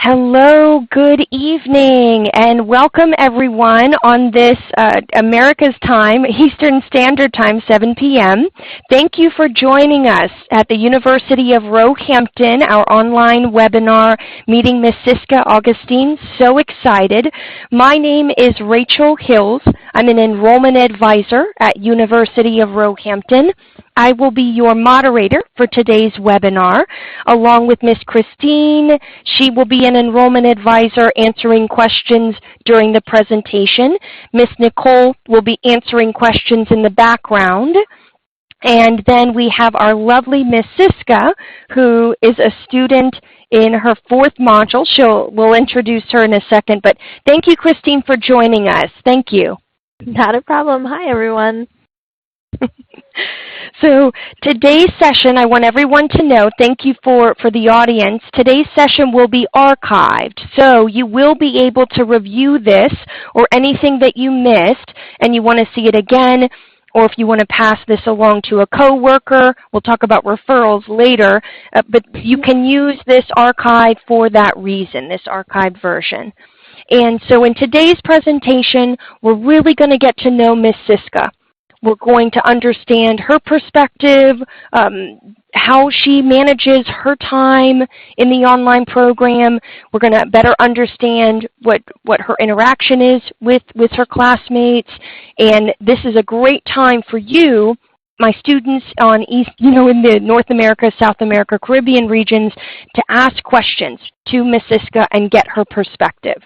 Hello, good evening, and welcome everyone on this America's time, Eastern Standard Time, 7 p.m. Thank you for joining us at the University of Roehampton, our online webinar meeting Miss Sisca Agustine. So excited. My name is Rachel Hills. I'm an enrollment advisor at University of Roehampton. I will be your moderator for today's webinar, along with Miss Christine. She will be an enrollment advisor answering questions during the presentation. Miss Nicole will be answering questions in the background. And then we have our lovely Miss Sisca, who is a student in her fourth module. We'll introduce her in a second, but thank you, Christine, for joining us. Thank you. Not a problem. Hi, everyone. So today's session, I want everyone to know, thank you for the audience, today's session will be archived. So you will be able to review this or anything that you missed and you want to see it again, or if you want to pass this along to a coworker. We'll talk about referrals later, but you can use this archive for that reason, this archived version. And so in today's presentation, we're really going to get to know Miss Sisca. We're going to understand her perspective, how she manages her time in the online program. We're going to better understand what her interaction is with her classmates. And this is a great time for you, my students on in the North America, South America, Caribbean regions, to ask questions to Ms. Sisca and get her perspective.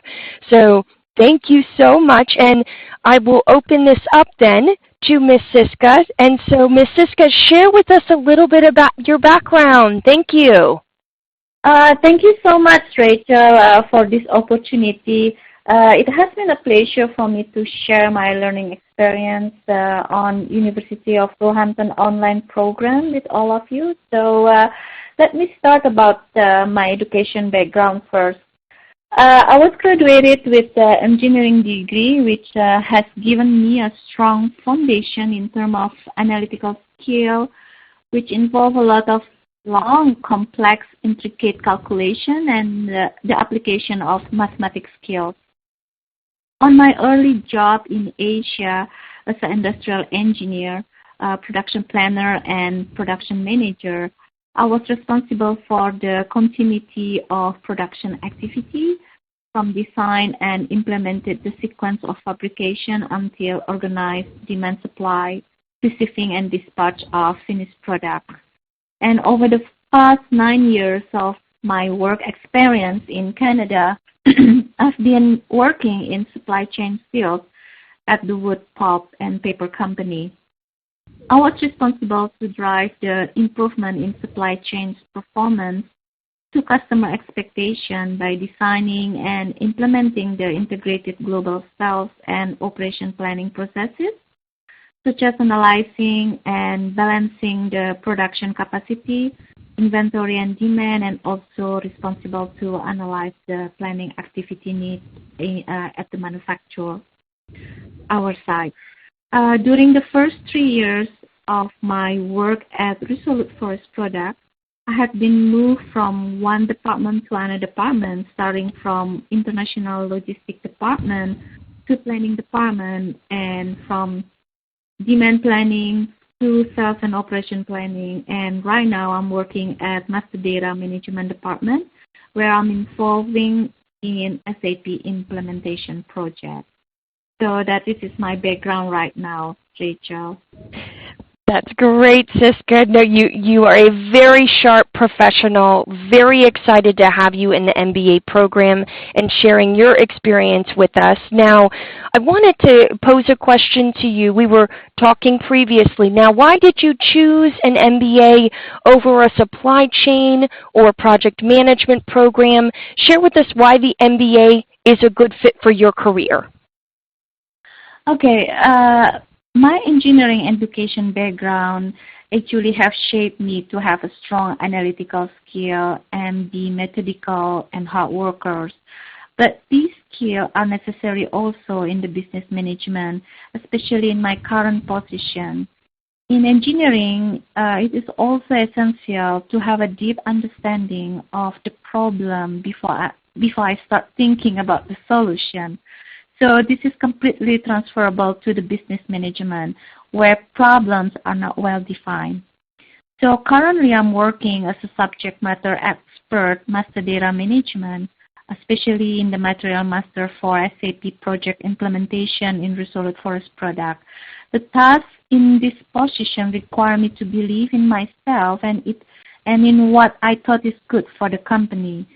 So thank you so much, and I will open this up then to Ms. Sisca. And so, Ms. Sisca, share with us a little bit about your background. Thank you. Thank you so much, Rachel, for this opportunity. It has been a pleasure for me to share my learning experience on University of Roehampton Online program with all of you. So let me start about my education background first. I was graduated with an engineering degree, which has given me a strong foundation in terms of analytical skill, which involve a lot of long, complex, intricate calculation and the application of mathematics skills. On my early job in Asia as an industrial engineer, production planner, and production manager, I was responsible for the continuity of production activity from design and implemented the sequence of fabrication until organized demand supply, receiving and dispatch of finished products. And over the past 9 years of my work experience in Canada, I've been working in supply chain field at the wood, pulp, and paper company. I was responsible to drive the improvement in supply chain's performance to customer expectation by designing and implementing the integrated global sales and operation planning processes, such as analyzing and balancing the production capacity, inventory and demand, and also responsible to analyze the planning activity needs at the manufacturer, our side. During the first 3 years of my work at Resolute Forest Products, I have been moved from one department to another department, starting from international logistics department to planning department, and from demand planning to sales and operation planning. And right now I'm working at master data management department, where I'm involving in SAP implementation project. So that this is my background right now, Rachel. That's great, Sisca. No, you are a very sharp professional, very excited to have you in the MBA program and sharing your experience with us. Now, I wanted to pose a question to you. We were talking previously. Now, why did you choose an MBA over a supply chain or project management program? Share with us why the MBA is a good fit for your career. Okay. My engineering education background actually have shaped me to have a strong analytical skill and be methodical and hard workers. But these skills are necessary also in the business management, especially in my current position. in engineering, it is also essential to have a deep understanding of the problem before I start thinking about the solution. So this is completely transferable to the business management, where problems are not well defined. So currently I'm working as a subject matter expert, master data management, especially in the material master for SAP project implementation in Resolute Forest product. The tasks in this position require me to believe in myself and in what I thought is good for the company.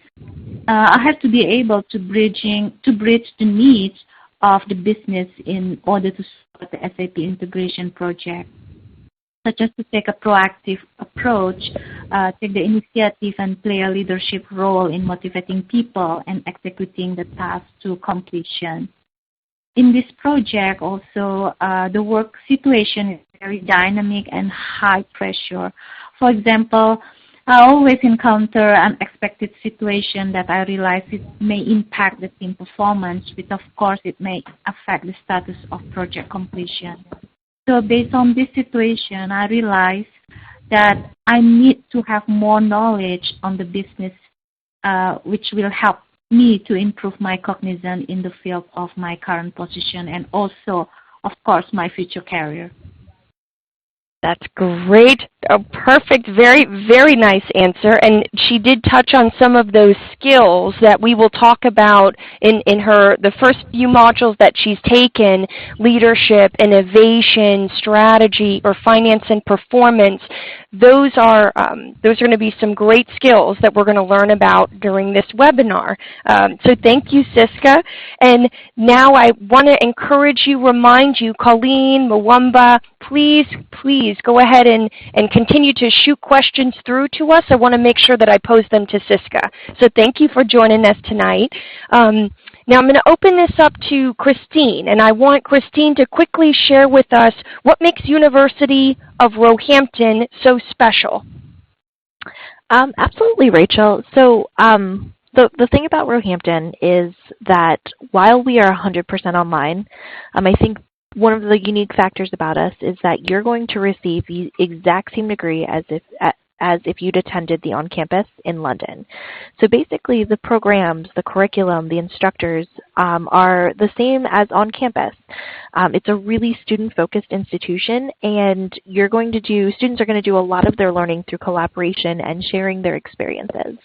I have to be able to bridge the needs of the business in order to support the SAP integration project, such as to take a proactive approach, take the initiative and play a leadership role in motivating people and executing the task to completion. In this project also, the work situation is very dynamic and high pressure. For example, I always encounter unexpected situation that I realize it may impact the team performance, but of course it may affect the status of project completion. So based on this situation, I realize that I need to have more knowledge on the business, which will help me to improve my cognizance in the field of my current position and also, of course, my future career. That's great. A perfect, very, very nice answer. And she did touch on some of those skills that we will talk about in the first few modules that she's taken: leadership, innovation, strategy, or finance and performance. Those are going to be some great skills that we're going to learn about during this webinar. So thank you, Sisca. And now I want to remind you, Colleen, Mwamba, please go ahead and continue to shoot questions through to us. I want to make sure that I pose them to Sisca. So thank you for joining us tonight. Now I'm going to open this up to Christine, and I want Christine to quickly share with us what makes University of Roehampton so special. Absolutely, Rachel. So the thing about Roehampton is that while we are 100% online, I think one of the unique factors about us is that you're going to receive the exact same degree as if you'd attended the on-campus in London. So basically the programs, the curriculum, the instructors are the same as on campus. It's a really student-focused institution, and students are going to do a lot of their learning through collaboration and sharing their experiences.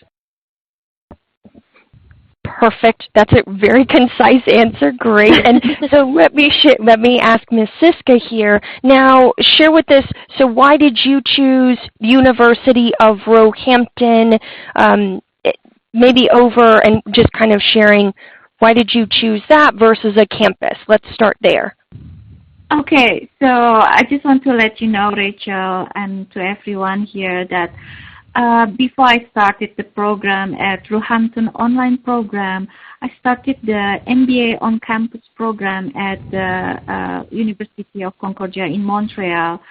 Perfect. That's a very concise answer. Great. And so let me ask Ms. Sisca here. Now, share with us, so why did you choose University of Roehampton, maybe over, and just kind of sharing, why did you choose that versus a campus? Let's start there. Okay. So I just want to let you know, Rachel, and to everyone here that before I started the program at Roehampton Online program, I started the MBA on-campus program at the University of Concordia in Montreal,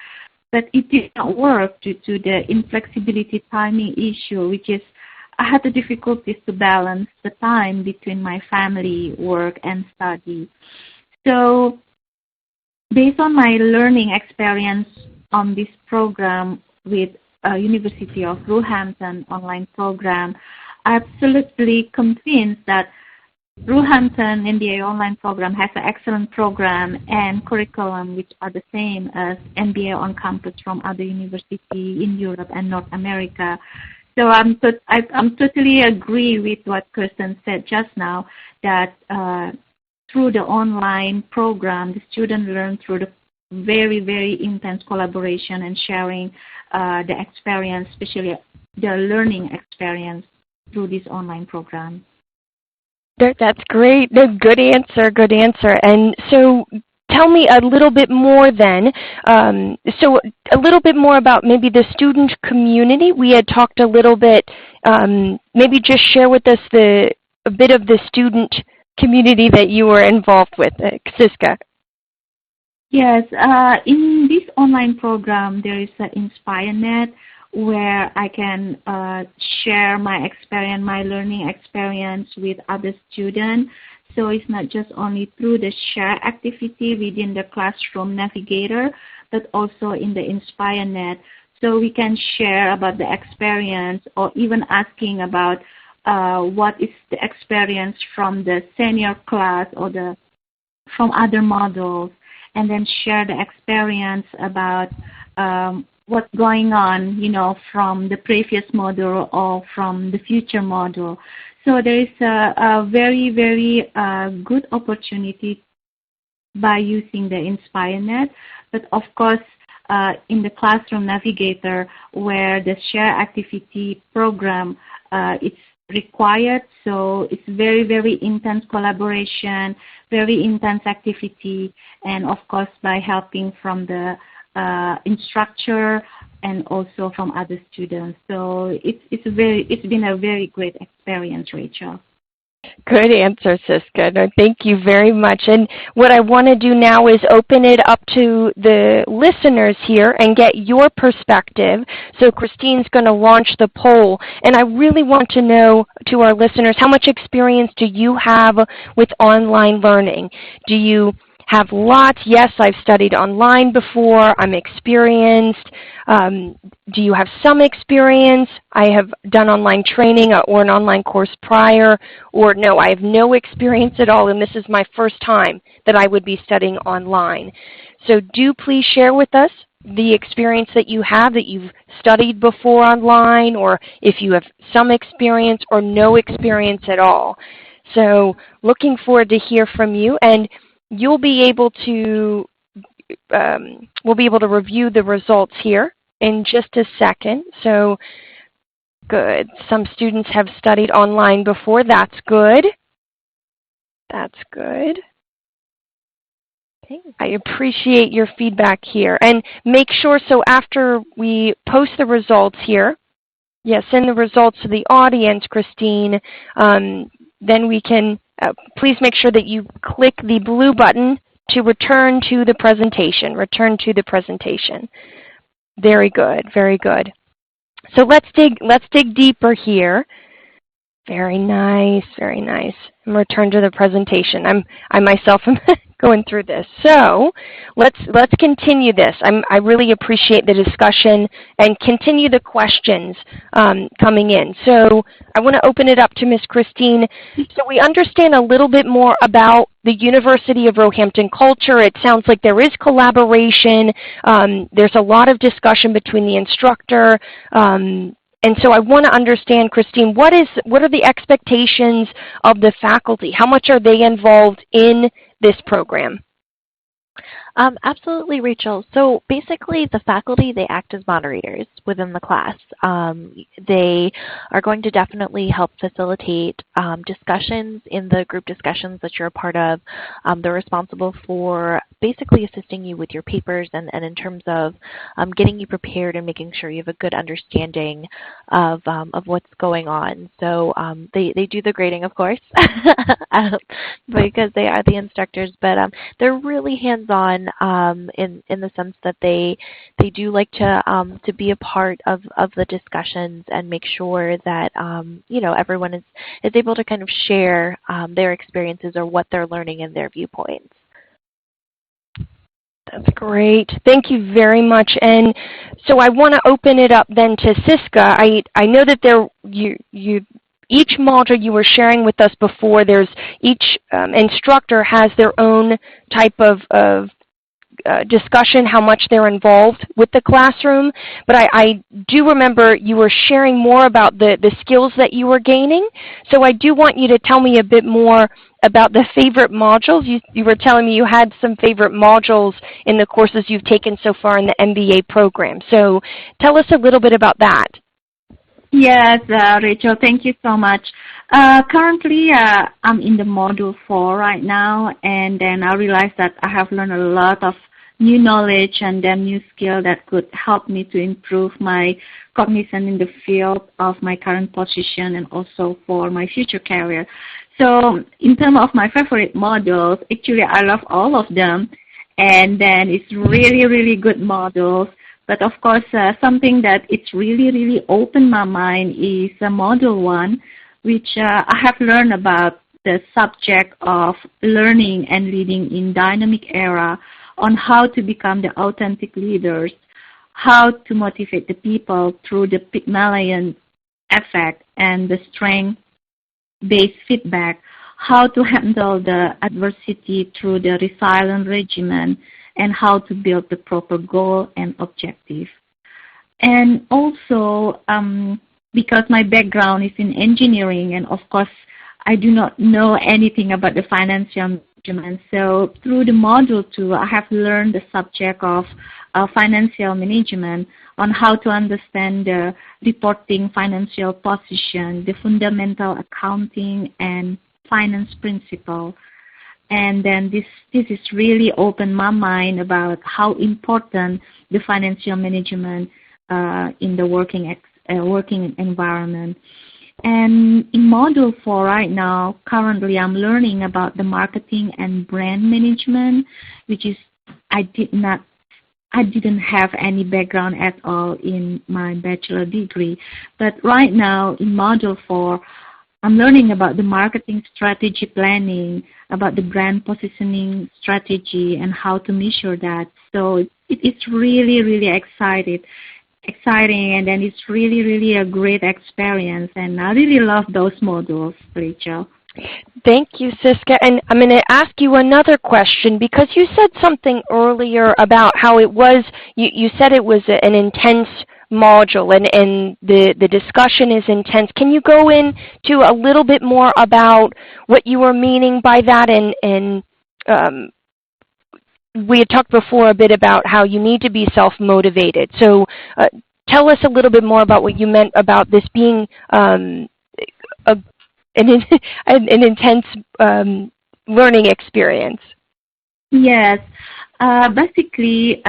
but it did not work due to the inflexibility timing issue, which is I had the difficulties to balance the time between my family, work, and study. So based on my learning experience on this program with University of Roehampton online program, I'm absolutely convinced that Roehampton MBA online program has an excellent program and curriculum which are the same as MBA on campus from other universities in Europe and North America. So I'm totally agree with what Kirsten said just now, that through the online program, the students learn through the very, very intense collaboration and sharing the experience, especially the learning experience through this online program. That's great. Good answer, good answer. And so tell me a little bit more then, so a little bit more about maybe the student community. We had talked a little bit, maybe just share with us a bit of the student community that you were involved with, Sisca. Yes, in this online program, there is an InspireNet where I can share my experience, my learning experience with other students. So it's not just only through the share activity within the Classroom Navigator, but also in the InspireNet. So we can share about the experience or even asking about what is the experience from the senior class or from other modules, and then share the experience about what's going on, from the previous module or from the future module. So there is a very, very good opportunity by using the InspireNet, but of course in the Classroom Navigator, where the share activity program it's required, so it's very, very intense collaboration, very intense activity, and of course by helping from the instructor and also from other students. So it's been a very great experience, Rachel. Good answer, Sisca. No, thank you very much. And what I want to do now is open it up to the listeners here and get your perspective. So Christine's going to launch the poll. And I really want to know, to our listeners, how much experience do you have with online learning? Do you have lots? Yes, I've studied online before. I'm experienced. Do you have some experience? I have done online training or an online course prior. Or no, I have no experience at all, and this is my first time that I would be studying online. So do please share with us the experience that you have, that you've studied before online, or if you have some experience or no experience at all. So looking forward to hear from you. And you'll be able to, we'll be able to review the results here in just a second. So good. Some students have studied online before. That's good. That's good. Okay. I appreciate your feedback here. And make sure, so after we post the results here, send the results to the audience, Christine, then we can please make sure that you click the blue button to return to the presentation. Return to the presentation. Very good, very good. So let's dig deeper here. Very nice, very nice. And return to the presentation. I myself am going through this. So let's continue this. I really appreciate the discussion and continue the questions coming in. So I want to open it up to Ms. Christine. So we understand a little bit more about the University of Roehampton culture. It sounds like there is collaboration. There's a lot of discussion between the instructor. And so I want to understand, Christine, what are the expectations of the faculty? How much are they involved in this program? Absolutely, Rachel. So basically the faculty, they act as moderators within the class. They are going to definitely help facilitate discussions in the group discussions that you're a part of. They're responsible for basically assisting you with your papers and in terms of getting you prepared and making sure you have a good understanding of what's going on. So they do the grading, of course, because they are the instructors, but they're really hands-on in the sense that they do like to be a part of the discussions and make sure that everyone is able to kind of share their experiences or what they're learning and their viewpoints. That's great. Thank you very much. And so I want to open it up then to Sisca. I know that each module you were sharing with us before, each instructor has their own type of discussion, how much they're involved with the classroom. But I do remember you were sharing more about the skills that you were gaining. So I do want you to tell me a bit more about the favorite modules. You were telling me you had some favorite modules in the courses you've taken so far in the MBA program. So tell us a little bit about that. Yes, Rachel, thank you so much. Currently, I'm in the module 4 right now, and then I realized that I have learned a lot of new knowledge and then new skill that could help me to improve my cognition in the field of my current position and also for my future career. So in terms of my favorite modules, actually I love all of them, and then it's really, really good modules. But of course, something that it's really opened my mind is module 1, which I have learned about the subject of learning and leading in dynamic era, on how to become the authentic leaders, how to motivate the people through the Pygmalion effect and the strength-based feedback, how to handle the adversity through the resilient regimen, and how to build the proper goal and objective. And also, because my background is in engineering, and of course, I do not know anything about the financial management. So through the module 2, I have learned the subject of financial management, on how to understand the reporting financial position, the fundamental accounting and finance principle. And then this is really opened my mind about how important the financial management in the working environment. And in Module 4 right now, currently I'm learning about the marketing and brand management, which is I didn't have any background at all in my bachelor degree. But right now in Module 4, I'm learning about the marketing strategy planning, about the brand positioning strategy and how to measure that. So it's really, really exciting, and then it's really, really a great experience, and I really love those modules, Rachel. Thank you, Sisca. And I'm going to ask you another question, because you said something earlier about how it was, you said it was an intense module, and the discussion is intense. Can you go into a little bit more about what you were meaning by that? And we had talked before a bit about how you need to be self-motivated. So tell us a little bit more about what you meant about this being an intense learning experience. Yes. Basically,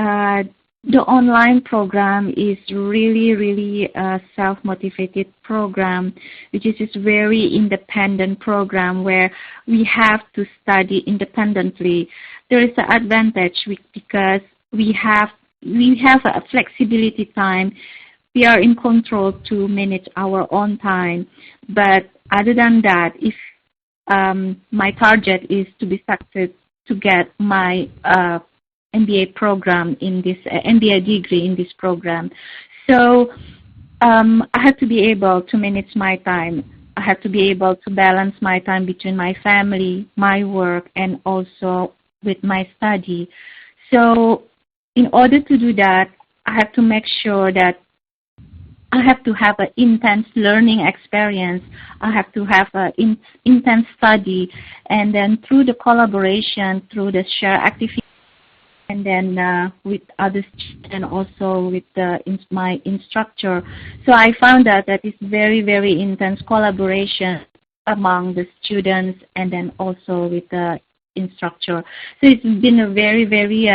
the online program is really, really a self-motivated program, which is a very independent program where we have to study independently. There is an advantage because we have a flexibility time. We are in control to manage our own time. But other than that, if my target is to be successful to get my MBA program in this MBA degree in this program, so I have to be able to manage my time. I have to be able to balance my time between my family, my work, and also with my study. So in order to do that, I have to make sure that I have to have an intense learning experience. I have to have an intense study, and then through the collaboration, through the share activity, and then with other students and also with my instructor. So I found that it's very, very intense collaboration among the students and then also with the instructor. So it's been a very, very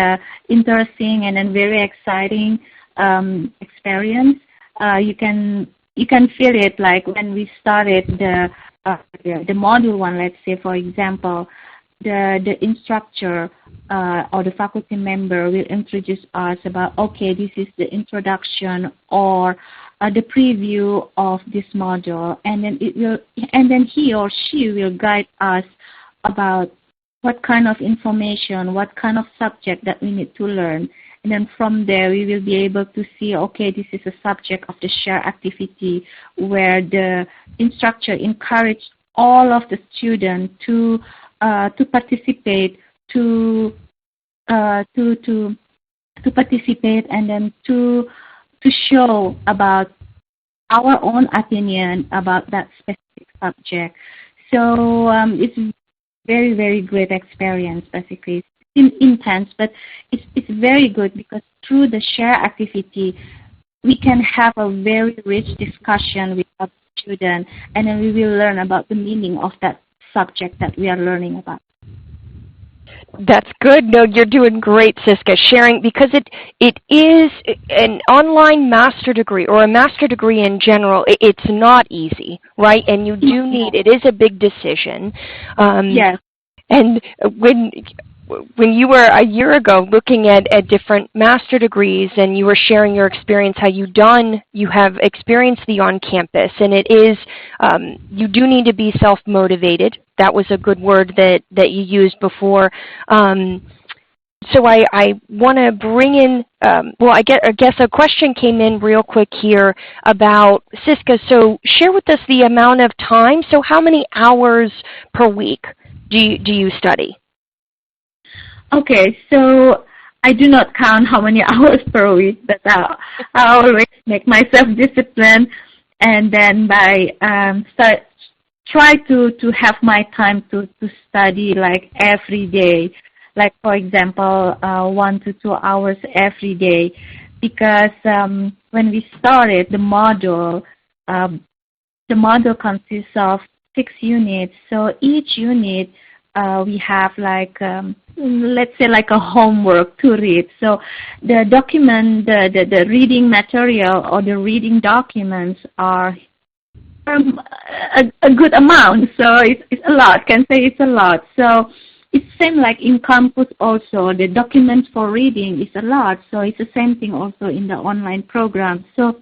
interesting and then very exciting experience. You can feel it like when we started the module 1, let's say, for example, the instructor or the faculty member will introduce us about, okay, this is the introduction or the preview of this module, and then he or she will guide us about what kind of information, what kind of subject that we need to learn. And then from there, we will be able to see, okay, this is a subject of the share activity where the instructor encouraged all of the students to participate, to participate, and then to show about our own opinion about that specific subject. So it's very, very great experience, basically. It's intense, but it's very good because through the share activity, we can have a very rich discussion with our students, and then we will learn about the meaning of that subject that we are learning about. That's good. No, you're doing great, Sisca, sharing, because it is an online master degree or a master degree in general. It's not easy, right? And you do need, it is a big decision. Yes. And when when you were a year ago looking at different master degrees and you were sharing your experience, how you have experienced the on-campus, and it is, you do need to be self-motivated. That was a good word that you used before. So I want to bring in, well, I guess a question came in real quick here about Sisca. So share with us the amount of time. So how many hours per week do you study? Okay, so I do not count how many hours per week, but I always make myself disciplined, and then try to have my time to study like every day, like for example 1 to 2 hours every day, because when we started the module consists of 6 units. So each unit we have like let's say like a homework to read. So the document, the reading material or the reading documents are a good amount. So it's a lot. Can say it's a lot. So it's same like in campus also. The documents for reading is a lot. So it's the same thing also in the online program. So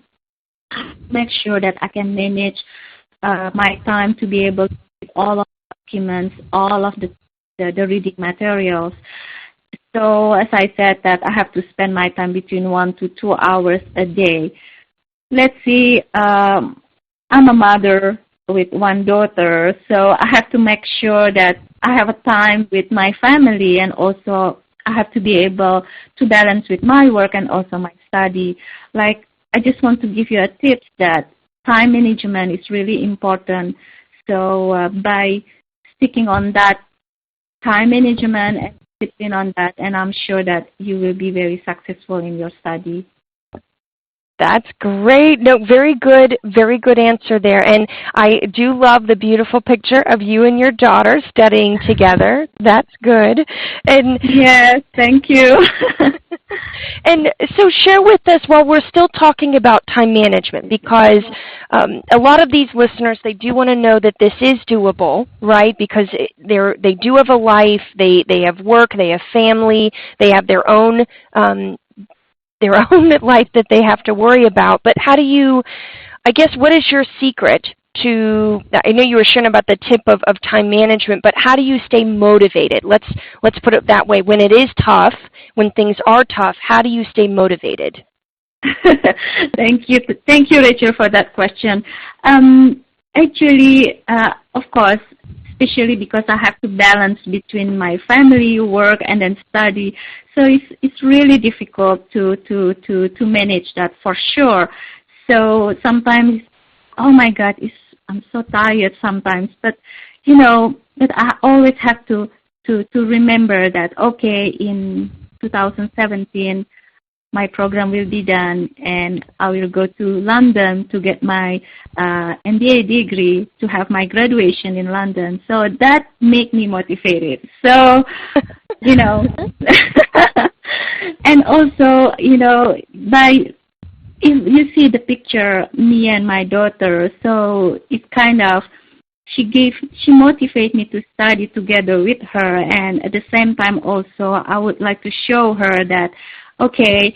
make sure that I can manage my time to be able to read all of the documents, all of the reading materials. So as I said, that I have to spend my time between 1 to 2 hours a day. Let's see, I'm a mother with 1 daughter, so I have to make sure that I have a time with my family, and also I have to be able to balance with my work and also my study. Like, I just want to give you a tip that time management is really important. So by sticking on that time management and discipline on that, and I'm sure that you will be very successful in your study. That's great. No, very good answer there. And I do love the beautiful picture of you and your daughter studying together. That's good. And yes, thank you. And so share with us while we're still talking about time management, because a lot of these listeners, they do want to know that this is doable, right? Because they do have a life, they have work, they have family, they have their own life that they have to worry about. But how do you, I guess, what is your secret to, I know you were sharing about the tip of time management, but how do you stay motivated? Let's put it that way. When it is tough, when things are tough, how do you stay motivated? Thank you, Rachel, for that question. Actually, of course, especially because I have to balance between my family, work, and then study. So it's really difficult to manage that for sure. So sometimes, oh my God, I'm so tired sometimes. But but I always have to remember that, okay, in 2017 my program will be done, and I will go to London to get my MBA degree, to have my graduation in London. So that made me motivated. So, and also, if you see the picture, me and my daughter, so it's kind of, she motivated me to study together with her, and at the same time also I would like to show her that, okay,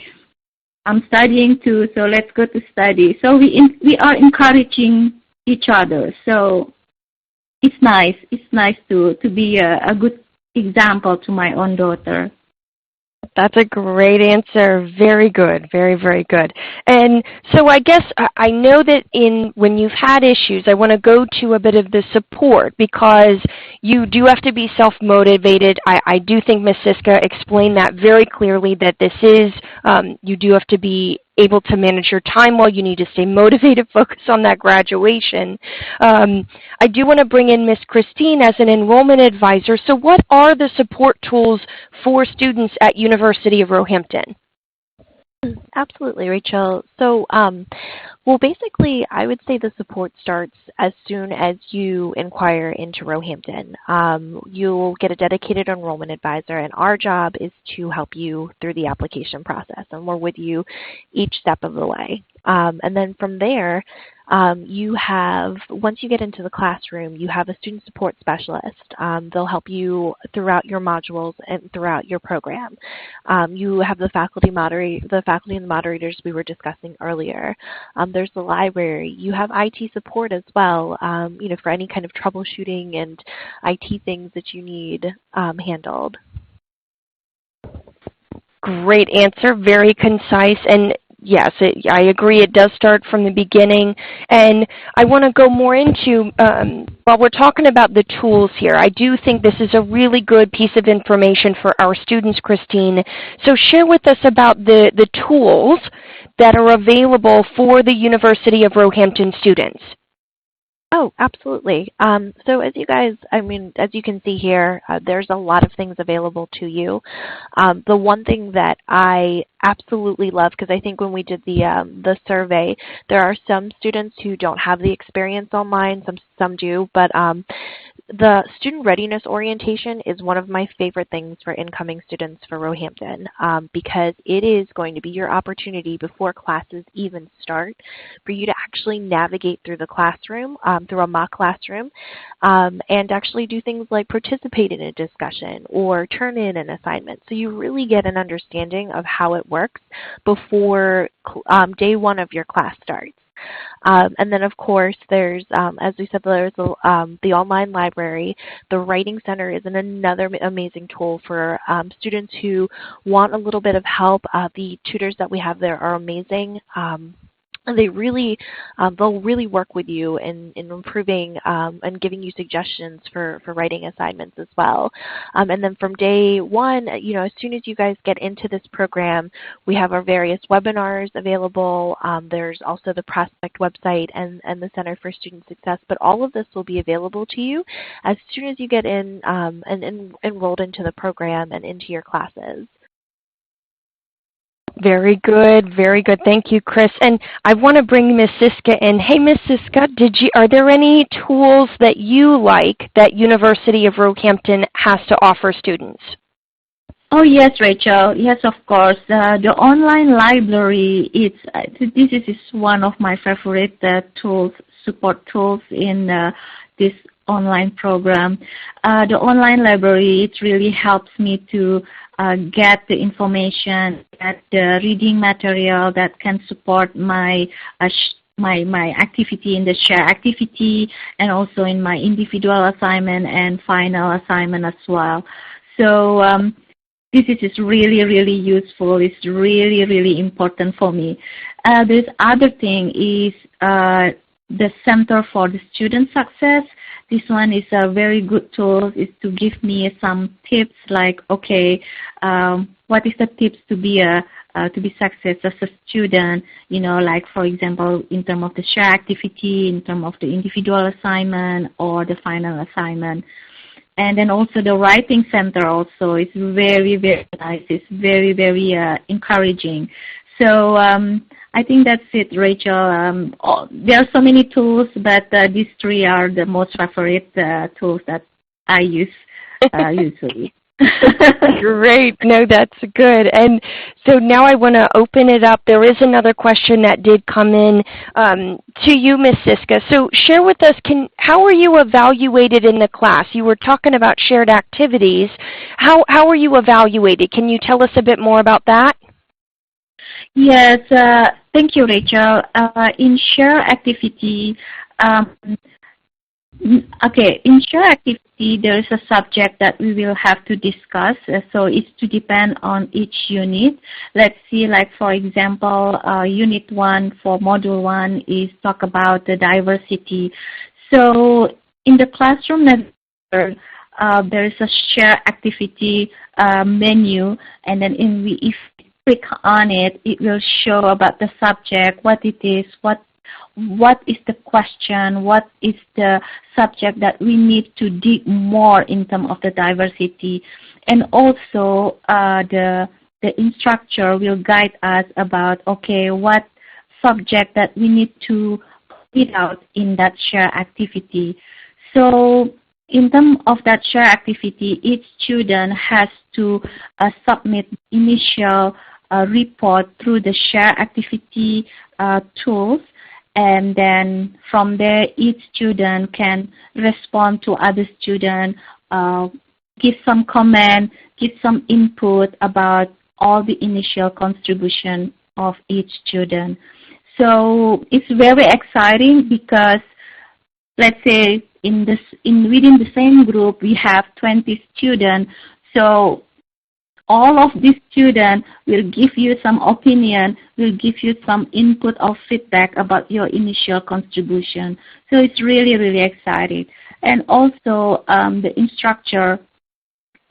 I'm studying too, so let's go to study. So we are encouraging each other. So it's nice. It's nice to be a good example to my own daughter. That's a great answer. Very good. Very, very good. And so I guess I know that when you've had issues, I want to go to a bit of the support, because you do have to be self-motivated. I do think Ms. Sisca explained that very clearly, that this is, you do have to be able to manage your time well. You need to stay motivated, focus on that graduation. I do want to bring in Ms. Christine as an enrollment advisor. So what are the support tools for students at University of Roehampton? Absolutely, Rachel. So, well, basically, I would say the support starts as soon as you inquire into Roehampton. You'll get a dedicated enrollment advisor, and our job is to help you through the application process, and we're with you each step of the way. And then from there, you have, once you get into the classroom, you have a student support specialist. They'll help you throughout your modules and throughout your program. You have the faculty and the moderators we were discussing earlier. There's the library. You have IT support as well, for any kind of troubleshooting and IT things that you need handled. Great answer, very concise, and yes, I agree, it does start from the beginning. And I want to go more into, while we're talking about the tools here, I do think this is a really good piece of information for our students, Christine. So share with us about the tools that are available for the University of Roehampton students. Oh, absolutely. So as you can see here, there's a lot of things available to you. The one thing that I absolutely love, because I think when we did the survey, there are some students who don't have the experience online, some do, but the student readiness orientation is one of my favorite things for incoming students for Roehampton, because it is going to be your opportunity before classes even start for you to actually navigate through the classroom, through a mock classroom, and actually do things like participate in a discussion or turn in an assignment. So you really get an understanding of how it works before day one of your class starts. And then, of course, there's, as we said, there's the online library. The Writing Center is another amazing tool for students who want a little bit of help. The tutors that we have there are amazing. And they'll really work with you in improving and giving you suggestions for writing assignments as well. And then from day one, as soon as you guys get into this program, we have our various webinars available. There's also the Prospect website and the Center for Student Success, but all of this will be available to you as soon as you get in and enrolled into the program and into your classes. Very good, very good. Thank you, Chris. And I want to bring Ms. Sisca in. Hey, Ms. Sisca, are there any tools that you like that University of Roehampton has to offer students? Oh yes, Rachel. Yes, of course. The online library, this is one of my favorite tools, support tools in this online program. The online library, it really helps me to get the information, get the reading material that can support my my activity in the share activity and also in my individual assignment and final assignment as well. So this is really, really useful. It's really, really important for me. This other thing is the Center for the Student Success. This one is a very good tool. Is to give me some tips like, okay, what is the tips to be success as a student? Like for example, in terms of the share activity, in terms of the individual assignment or the final assignment. And then also the Writing Center also is very, very nice. It's very, very encouraging. So I think that's it, Rachel. There are so many tools, but these three are the most favorite tools that I use usually. Great. No, that's good. And so now I want to open it up. There is another question that did come in to you, Ms. Sisca. So share with us, how are you evaluated in the class? You were talking about shared activities. How are you evaluated? Can you tell us a bit more about that? Yes, thank you, Rachel. In share activity, in share activity, there is a subject that we will have to discuss. So it's to depend on each unit. Let's see, like for example, Unit 1 for Module 1 is talk about the diversity. So in the classroom, there is a share activity menu, and then if click on it, it will show about the subject, what it is, what is the question, what is the subject that we need to dig more in terms of the diversity. And also the instructor will guide us about, okay, what subject that we need to put out in that share activity. So in terms of that share activity, each student has to submit initial report through the share activity tools, and then from there each student can respond to other student, give some comment, give some input about all the initial contribution of each student. So it's very exciting because, let's say, within the same group we have 20 students. So all of these students will give you some opinion, will give you some input or feedback about your initial contribution. So it's really, really exciting. And also the instructor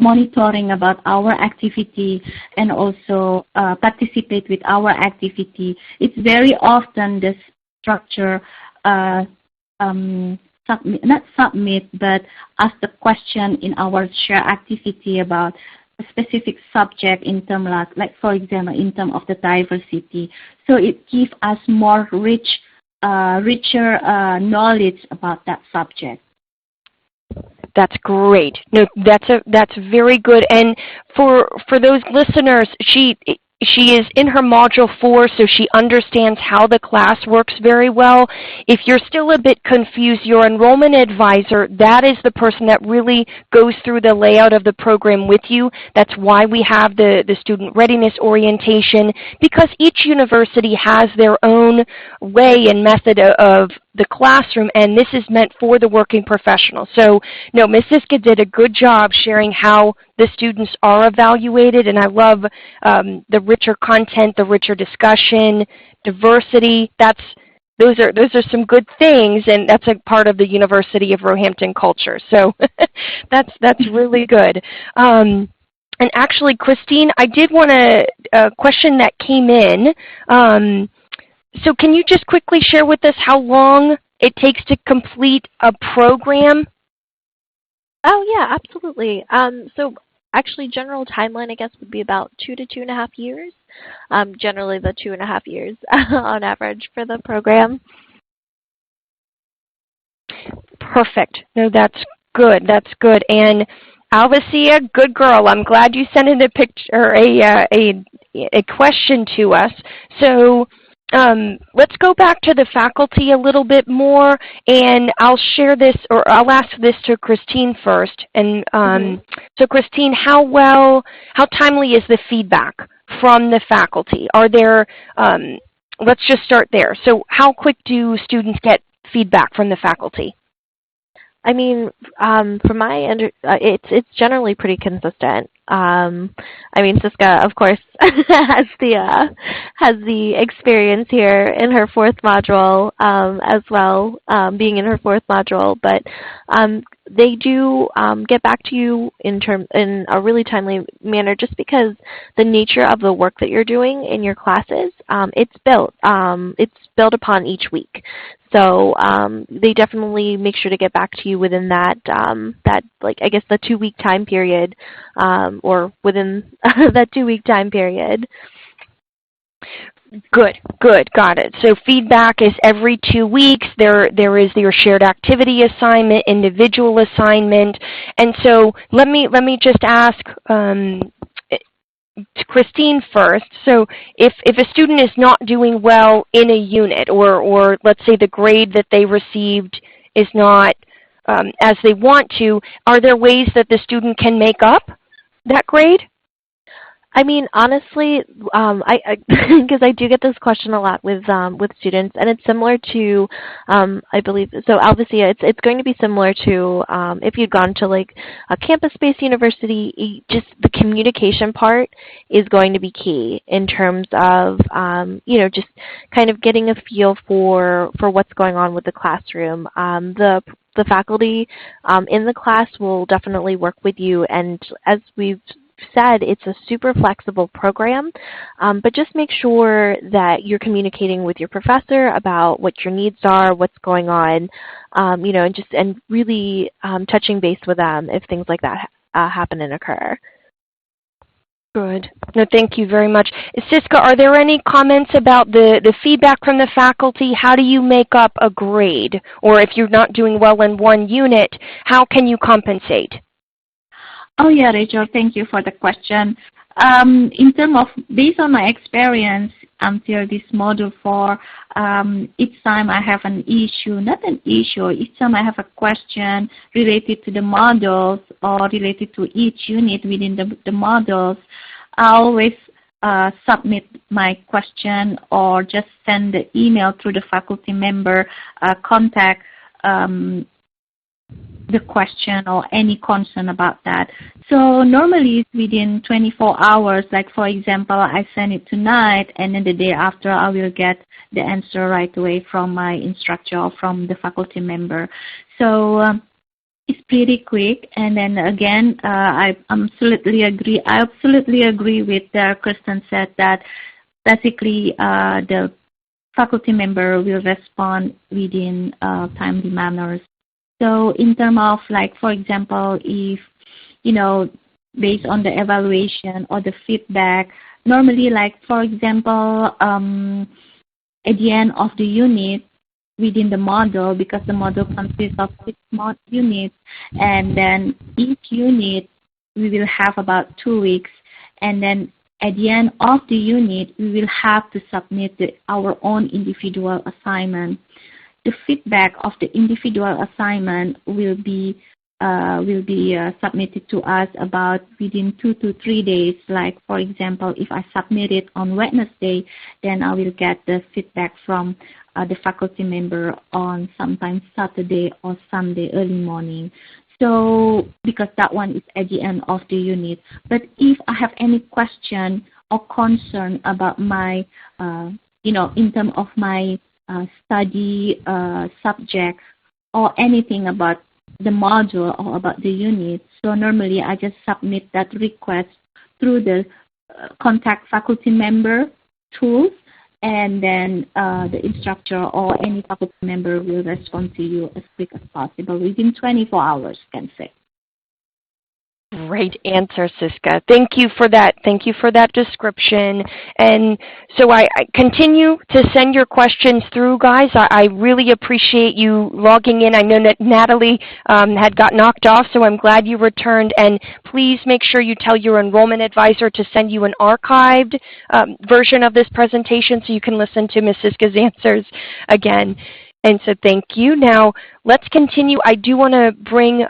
monitoring about our activity and also participate with our activity. It's very often the structure not submit, but ask the question in our share activity about a specific subject in terms of, like for example, in terms of the diversity. So it gives us more richer knowledge about that subject. That's great. No, that's very good. And for those listeners, she is in her Module 4, so she understands how the class works very well. If you're still a bit confused, your enrollment advisor, that is the person that really goes through the layout of the program with you. That's why we have the student readiness orientation, because each university has their own way and method of the classroom, and this is meant for the working professional. So, no, Ms. Sisca did a good job sharing how the students are evaluated, and I love the richer content, the richer discussion, diversity. Those are some good things, and that's a part of the University of Roehampton culture. So that's really good. And actually, Christine, I did want a question that came in. So can you just quickly share with us how long it takes to complete a program? Oh, yeah, absolutely. So actually, general timeline, I guess, would be about 2 to 2.5 years. Generally, the 2.5 years on average for the program. Perfect. No, that's good. That's good. And Alvacia, good girl. I'm glad you sent in a picture, a question to us. So let's go back to the faculty a little bit more, and I'll share this, or I'll ask this to Christine first. And so, Christine, how timely is the feedback from the faculty? Are there? Let's just start there. So, how quick do students get feedback from the faculty? I mean, from my end, it's generally pretty consistent. I mean, Sisca, of course, has the experience here in her 4th module as well, being in her 4th module. But they do get back to you in a really timely manner, just because the nature of the work that you're doing in your classes, it's built upon each week. So they definitely make sure to get back to you within that like, I guess, the 2-week time period, or within that 2-week time period. Good, got it. So feedback is every 2 weeks. There is your shared activity assignment, individual assignment, and so let me just ask Christine first. So if a student is not doing well in a unit, or let's say the grade that they received is not as they want to, are there ways that the student can make up that grade? I mean, honestly, because I do get this question a lot with students, and it's similar to, I believe, so Alvacia, it's going to be similar to if you'd gone to like a campus-based university. Just the communication part is going to be key in terms of, just kind of getting a feel for what's going on with the classroom. The faculty in the class will definitely work with you, and as we've said, it's a super flexible program, but just make sure that you're communicating with your professor about what your needs are, what's going on, and really touching base with them if things like that happen and occur. Good. No, thank you very much. Sisca, are there any comments about the feedback from the faculty? How do you make up a grade? Or if you're not doing well in one unit, how can you compensate? Oh yeah, Rachel, thank you for the question. In terms of, based on my experience, until this module 4. Each time I have an issue, not an issue, each time I have a question related to the modules or related to each unit within the modules, I always submit my question or just send the email through the faculty member contact the question or any concern about that. So normally it's within 24 hours, like for example, I send it tonight and then the day after I will get the answer right away from my instructor or from the faculty member. So it's pretty quick. And then again, I absolutely agree with Kristen said that basically the faculty member will respond within timely manners. So in terms of, like, for example, if, you know, based on the evaluation or the feedback, normally, like, for example, at the end of the unit within the module, because the module consists of 6 units, and then each unit we will have about 2 weeks, and then at the end of the unit, we will have to submit our own individual assignment. The feedback of the individual assignment will be submitted to us about within 2 to 3 days. Like, for example, if I submit it on Wednesday, then I will get the feedback from the faculty member on sometimes Saturday or Sunday early morning. So, because that one is at the end of the unit. But if I have any question or concern about my, in terms of my study subjects or anything about the module or about the unit, so normally I just submit that request through the contact faculty member tools, and then the instructor or any faculty member will respond to you as quick as possible, within 24 hours, can say. Great answer, Sisca. Thank you for that. Thank you for that description. And so I continue to send your questions through, guys. I really appreciate you logging in. I know that Natalie had got knocked off, so I'm glad you returned. And please make sure you tell your enrollment advisor to send you an archived version of this presentation so you can listen to Ms. Sisca's answers again. And so thank you. Now, let's continue. I do want to bring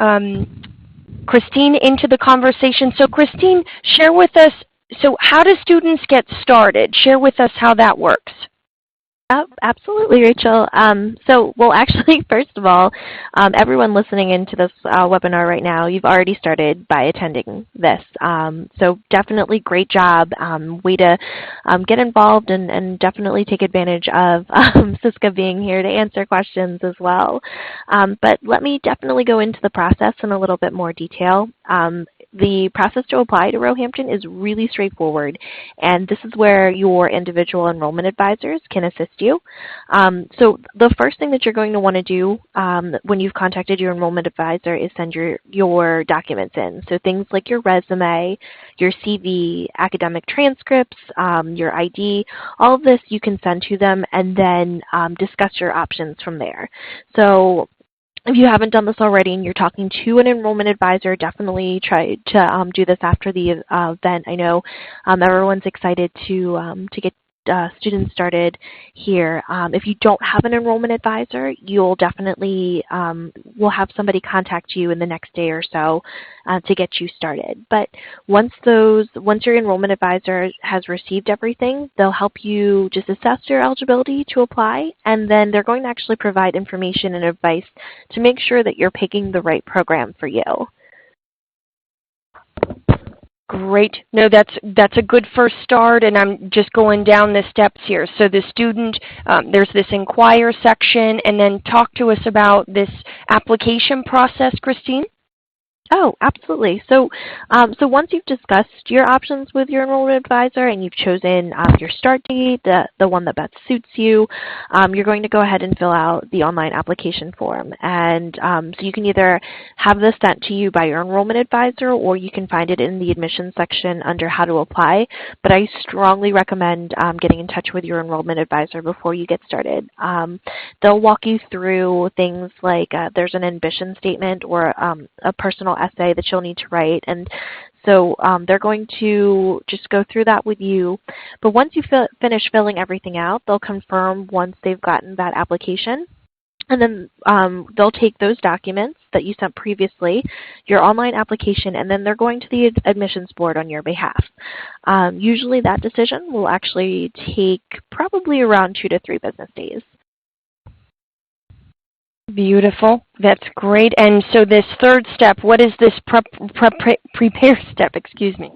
Christine into the conversation. So Christine, share with us, so how do students get started? Share with us how that works. Absolutely, Rachel. Well, actually, first of all, everyone listening into this webinar right now, you've already started by attending this. So definitely great job. Way to get involved and definitely take advantage of Sisca being here to answer questions as well. But let me definitely go into the process in a little bit more detail. The process to apply to Roehampton is really straightforward, and this is where your individual enrollment advisors can assist you. So the first thing that you're going to want to do when you've contacted your enrollment advisor is send your documents in. So things like your resume, your CV, academic transcripts, your ID, all of this you can send to them and then discuss your options from there. So if you haven't done this already and you're talking to an enrollment advisor, definitely try to do this after the event. I know everyone's excited to get students started here. If you don't have an enrollment advisor, you'll definitely will have somebody contact you in the next day or so to get you started. But once your enrollment advisor has received everything, they'll help you just assess your eligibility to apply, and then they're going to actually provide information and advice to make sure that you're picking the right program for you. Great. No, that's a good first start, and I'm just going down the steps here. So the student, there's this inquire section, and then talk to us about this application process, Christine. Oh, absolutely. So once you've discussed your options with your enrollment advisor and you've chosen your start date, the one that best suits you, you're going to go ahead and fill out the online application form. And so you can either have this sent to you by your enrollment advisor, or you can find it in the admissions section under how to apply. But I strongly recommend getting in touch with your enrollment advisor before you get started. They'll walk you through things like there's an ambition statement or a personal essay that you'll need to write. And So they're going to just go through that with you. But once you finish filling everything out, they'll confirm once they've gotten that application. And then they'll take those documents that you sent previously, your online application, and then they're going to the admissions board on your behalf. Usually that decision will actually take probably around 2 to 3 business days. Beautiful. That's great. And so this third step, what is this prepare step? Excuse me.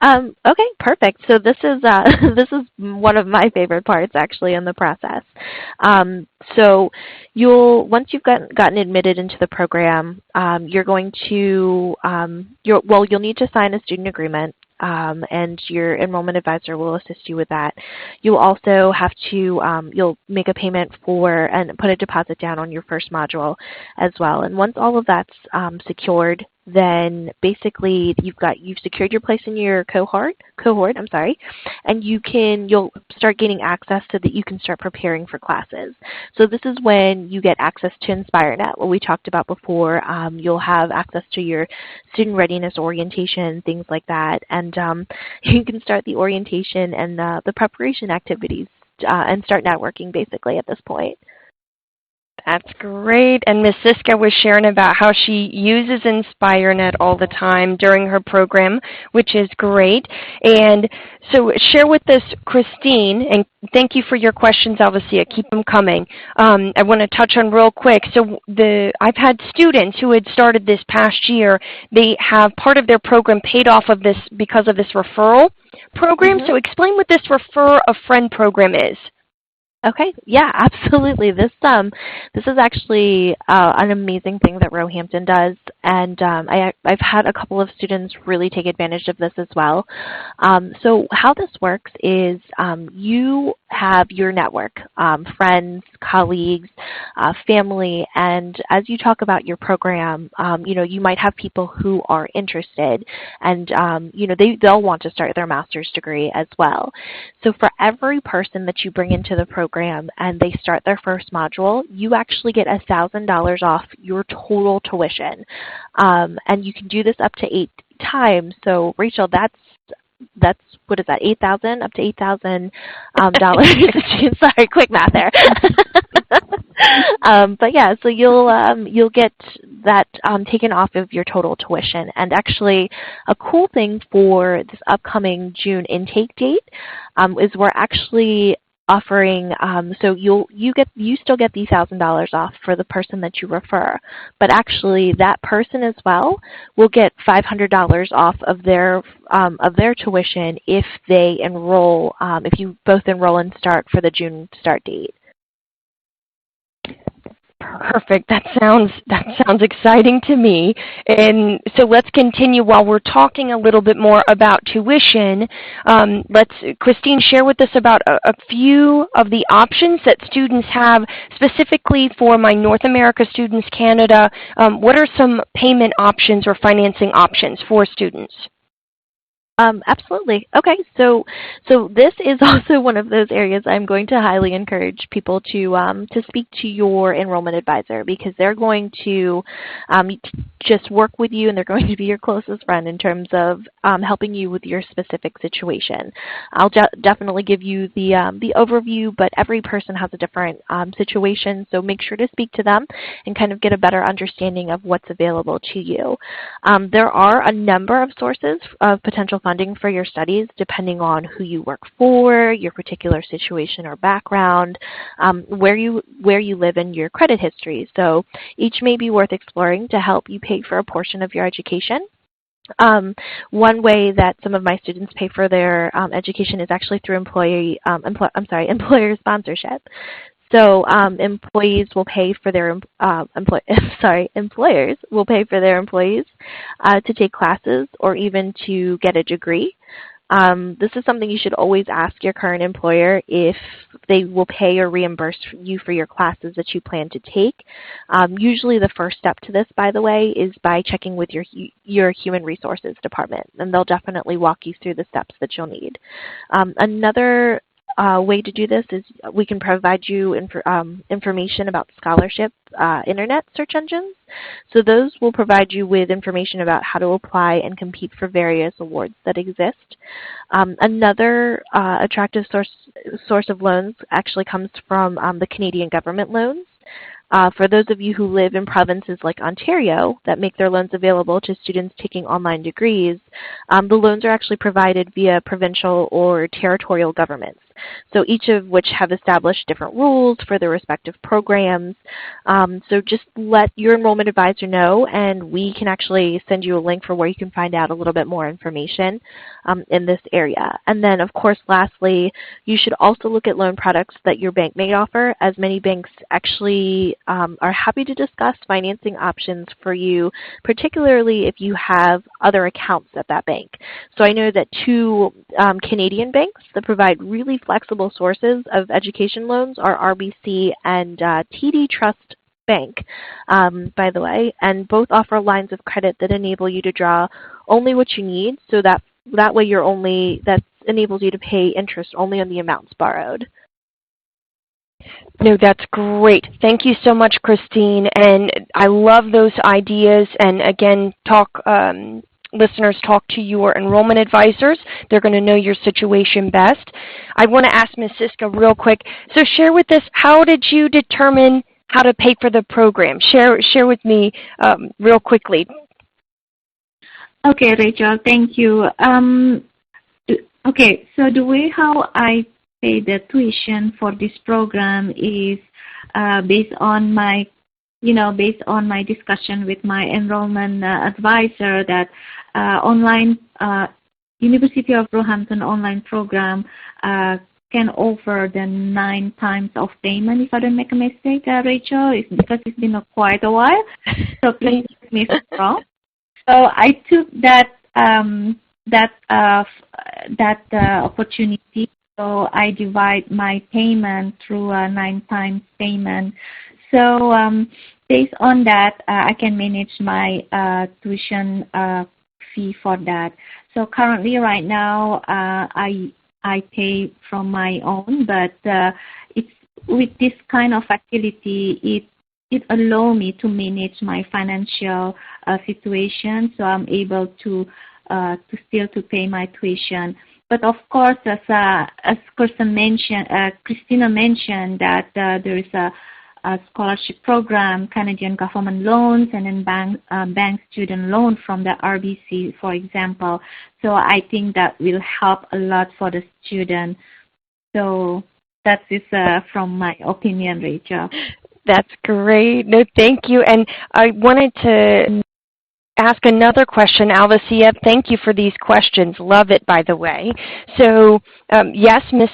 Okay, perfect. So this is this is one of my favorite parts actually in the process. So once you've gotten admitted into the program, you're going to you'll need to sign a student agreement. And your enrollment advisor will assist you with that. You'll also have to, you'll make a payment for and put a deposit down on your first module as well. And once all of that's secured, then basically you've secured your place in your cohort, and you'll start gaining access so that you can start preparing for classes. So this is when you get access to InspireNet, what we talked about before. You'll have access to your student readiness orientation, things like that, and you can start the orientation and the preparation activities and start networking basically at this point. That's great. And Ms. Sisca was sharing about how she uses InspireNet all the time during her program, which is great. And so share with us, Christine, and thank you for your questions, Alvacia. Keep them coming. I want to touch on real quick. So I've had students who had started this past year. They have part of their program paid off of this because of this referral program. So explain what this Refer a Friend program is. Okay, yeah, absolutely. This is actually an amazing thing that Roehampton does, and I've had a couple of students really take advantage of this as well. So how this works is you have your network, friends, colleagues, family, and as you talk about your program, you might have people who are interested, and they'll want to start their master's degree as well. So for every person that you bring into the program and they start their first module, you actually get $1,000 off your total tuition. And you can do this up to 8 times. So Rachel, that's what is that, 8,000, up to $8,000 dollars. Sorry, quick math there. But yeah, so you'll get that taken off of your total tuition. And actually, a cool thing for this upcoming June intake date is we're actually offering, so you still get the $1,000 off for the person that you refer, but actually that person as well will get $500 off of their tuition if they enroll, if you both enroll and start for the June start date. Perfect. That sounds exciting to me. And so let's continue while we're talking a little bit more about tuition. Christine, share with us about a few of the options that students have specifically for my North America students, Canada. What are some payment options or financing options for students? Absolutely. Okay, so this is also one of those areas I'm going to highly encourage people to speak to your enrollment advisor, because they're going to just work with you, and they're going to be your closest friend in terms of helping you with your specific situation. I'll definitely give you the overview, but every person has a different situation, so make sure to speak to them and kind of get a better understanding of what's available to you. There are a number of sources of potential funding for your studies depending on who you work for, your particular situation or background, where you live, and your credit history. So each may be worth exploring to help you pay for a portion of your education. One way that some of my students pay for their education is actually through employer sponsorship. So employees will pay for their employers will pay for their employees to take classes or even to get a degree. This is something you should always ask your current employer if they will pay or reimburse you for your classes that you plan to take. Usually the first step to this, by the way, is by checking with your human resources department, and they'll definitely walk you through the steps that you'll need. Another way to do this is we can provide you information about scholarship internet search engines. So those will provide you with information about how to apply and compete for various awards that exist. Another attractive source of loans actually comes from the Canadian government loans. For those of you who live in provinces like Ontario that make their loans available to students taking online degrees, the loans are actually provided via provincial or territorial governments. So each of which have established different rules for their respective programs. So just let your enrollment advisor know, and we can actually send you a link for where you can find out a little bit more information in this area. And then, of course, lastly, you should also look at loan products that your bank may offer, as many banks actually are happy to discuss financing options for you, particularly if you have other accounts at that bank. So I know that two Canadian banks that provide really flexible sources of education loans are RBC and TD Trust Bank, by the way, and both offer lines of credit that enable you to draw only what you need, so that way that enables you to pay interest only on the amounts borrowed. No, that's great. Thank you so much, Christine. And I love those ideas. And again, listeners, talk to your enrollment advisors. They're going to know your situation best. I want to ask Ms. Sisca real quick. So share with us, how did you determine how to pay for the program? Share with me real quickly. Okay, Rachel, thank you. Okay, so the way how I pay the tuition for this program is based on my discussion with my enrollment advisor that University of Roehampton Online program can offer the 9 times of payment, if I don't make a mistake, Rachel. It's because it's been quite a while, so please correct me if I'm wrong. So I took that opportunity. So I divide my payment through a 9 times payment. So based on that, I can manage my tuition fee for that. So currently, right now, I pay from my own, but it's with this kind of activity, it allows me to manage my financial situation, so I'm able to still to pay my tuition. But of course, as Christina mentioned, that there is a scholarship program, Canadian government loans, and then bank student loan from the RBC, for example. So I think that will help a lot for the student. So that is from my opinion, Rachel. That's great. No, thank you. And I wanted to ask another question, Alvacia. Thank you for these questions. Love it, by the way. So, yes, Ms.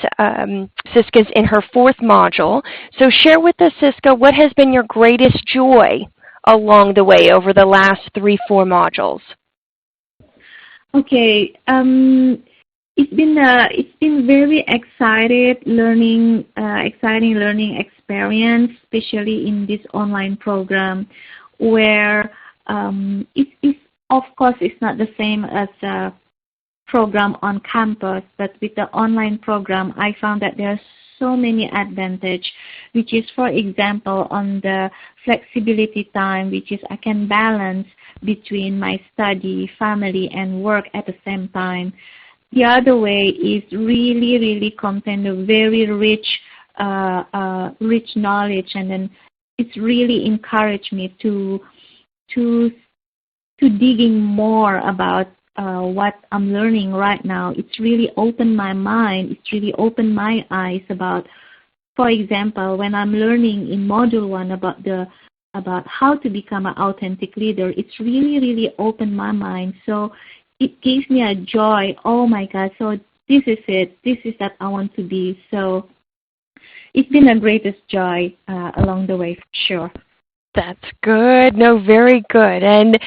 Sisca's in her 4th module. So share with us, Sisca, what has been your greatest joy along the way over the last 3-4 modules? Okay. It's been very exciting learning experience, especially in this online program, where of course it's not the same as a program on campus, but with the online program, I found that there are so many advantages, which is, for example, on the flexibility time, which is I can balance between my study, family, and work at the same time. The other way is really contain a very rich knowledge, and then it's really encouraged me to digging more about what I'm learning right now. It's really opened my mind. It's really opened my eyes about, for example, when I'm learning in Module 1 about how to become an authentic leader, it's really opened my mind. So it gives me a joy. Oh my God, so this is it. This is that I want to be. So it's been a greatest joy along the way, for sure. That's good. No, very good. And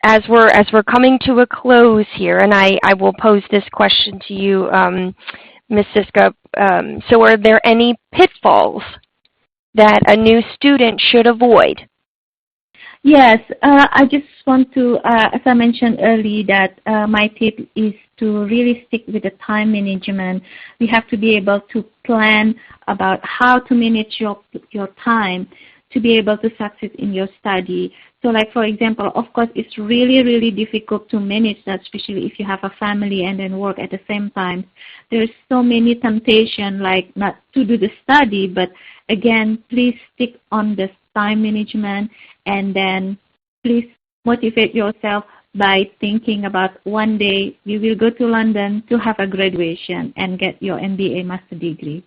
as we're coming to a close here, and I will pose this question to you, Ms. Sisca. So are there any pitfalls that a new student should avoid? Yes, I just want to, as I mentioned earlier, that my tip is to really stick with the time management. We have to be able to plan about how to manage your time to be able to succeed in your study. So like, for example, of course, it's really, really difficult to manage that, especially if you have a family and then work at the same time. There's so many temptation, like not to do the study, but again, please stick on the time management, and then please motivate yourself by thinking about one day you will go to London to have a graduation and get your MBA master degree.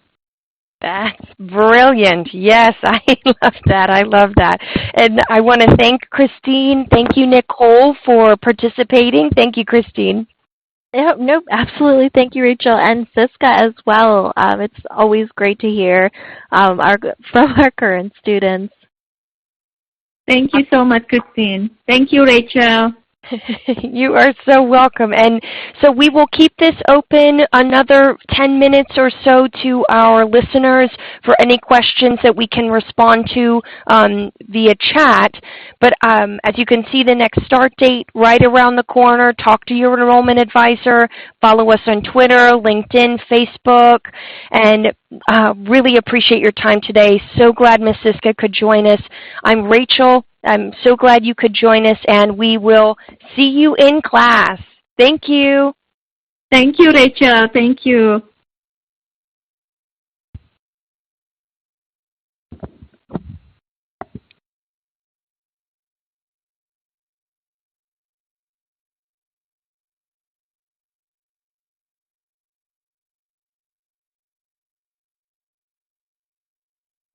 That's brilliant. Yes, I love that. I love that. And I want to thank Christine. Thank you, Nicole, for participating. Thank you, Christine. Yeah, no, absolutely. Thank you, Rachel, and Sisca as well. It's always great to hear from our current students. Thank you so much, Christine. Thank you, Rachel. You are so welcome. And so we will keep this open another 10 minutes or so to our listeners for any questions that we can respond to via chat. But as you can see, the next start date right around the corner. Talk to your enrollment advisor. Follow us on Twitter, LinkedIn, Facebook. And really appreciate your time today. So glad Ms. Sisca could join us. I'm Rachel. I'm so glad you could join us, and we will see you in class. Thank you. Thank you, Rachel. Thank you.